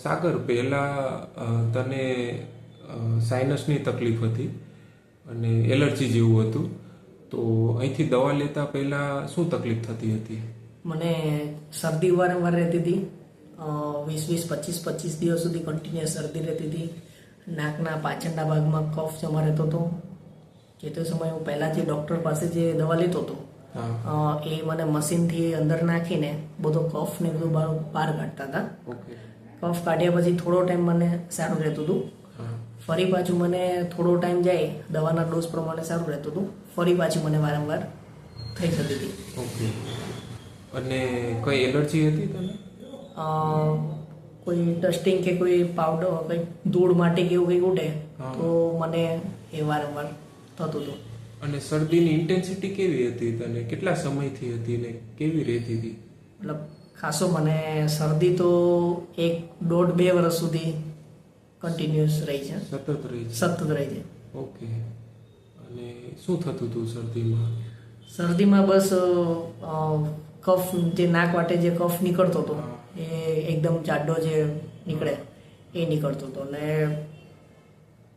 સાગર, પહેલાં તને સાઇનસની તકલીફ હતી અને એલર્જી જેવું હતું, તો અહીંથી દવા લેતા પહેલાં શું તકલીફ થતી હતી? મને શરદી વારંવાર રહેતી હતી. 25 દિવસ સુધી કન્ટિન્યુઅસ શરદી રહેતી હતી. નાકના પાછળના ભાગમાં કફ જમા રહેતો હતો. જે તે સમયે હું પહેલાં જે ડૉક્ટર પાસે જે દવા લેતો હતો એ મને મશીનથી અંદર નાખીને બધો કફ ને બધું બહાર કાઢતા હતા. કફ કાઢ્યા પછી થોડો ટાઈમ મને સારું રહેતું હતું. ફરી પાછું મને થોડો ટાઈમ જાય દવાના ડોઝ પ્રમાણે સારું રહેતું હતું. ફરી પાછી મને વારંવાર થઈ જતી હતી. ઓકે. અને કઈ એલર્જી હતી તને? કોઈ ડસ્ટિંગ કે કોઈ પાવડર, કંઈ ધૂળ માટી કે એવું કંઈક ઉડે તો મને એ વારંવાર થતું હતું. અને શરદીની ઇન્ટેન્સિટી કેવી હતી તને? કેટલા સમયથી હતી ને કેવી રહેતી હતી? મતલબ ખાસો મને શરદી તો 1.5-2 વર્ષ સુધી કન્ટિન્યુઅસ રહી છે. સતત રહી છે. ઓકે. અને શું થતું હતું શરદીમાં? શરદીમાં બસ કફ, જે નાક વાટે જે કફ નીકળતો હતો એ એકદમ જાડો જે નીકળે એ નીકળતો હતો, અને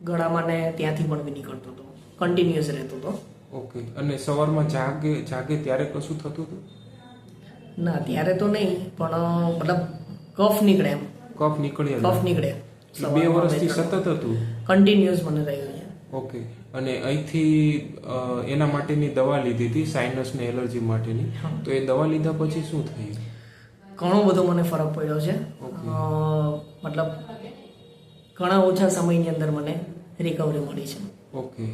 ગળામાં ને ત્યાંથી પણ બી નીકળતો હતો. કન્ટિન્યુઅસ રહેતો હતો. ઓકે. અને સવારમાં જાગે ત્યારે કશું થતું હતું? ના, ત્યારે તો નહીં, પણ મતલબ કફ નીકળે એમ. કફ નીકળે 2 વર્ષથી સતત હતું? કન્ટિન્યુઅસ મને રહ્યું છે. ઓકે. અને અહીંથી એના માટેની દવા લીધી હતી, સાઇનસ ને એલર્જી માટેની, તો એ દવા લીધા પછી શું થયું? ઘણો બધો મને ફરક પડ્યો છે. મતલબ ઘણા ઓછા સમયની અંદર મને રિકવરી મળી છે. ઓકે.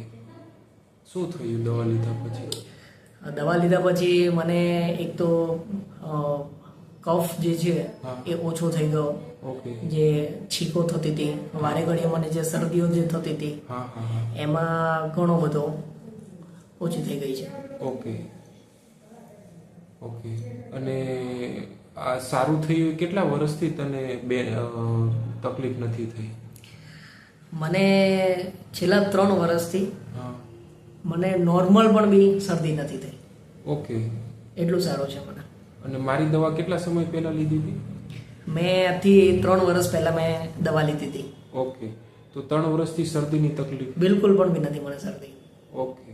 શું થયું દવા લીધા પછી? દવા લીધા પછી મને એક તો કફ જે છે એ ઓછો થઈ ગયો. જે છીકો થતી હતી, વારે ઘડીએ મને જે શરદીઓ જે થતી હતી એમાં ઘણો બધો ઓછી થઈ ગઈ છે. ઓકે. ઓકે. અને આ સારું થયું કેટલા વર્ષથી તને તકલીફ નથી થઈ? મને છેલ્લા 3 વર્ષથી મને નોર્મલ પણ બી શરદી નથી થઈ. ઓકે. એટલું સારું છે મને. અને મારી દવા કેટલા સમય પહેલા લીધી હતી? મેં આથી 3 વર્ષ પહેલા મેં દવા લીધી હતી. ઓકે. તો 3 વર્ષથી શરદીની તકલીફ બિલકુલ પણ બી નથી મને શરદી. ઓકે.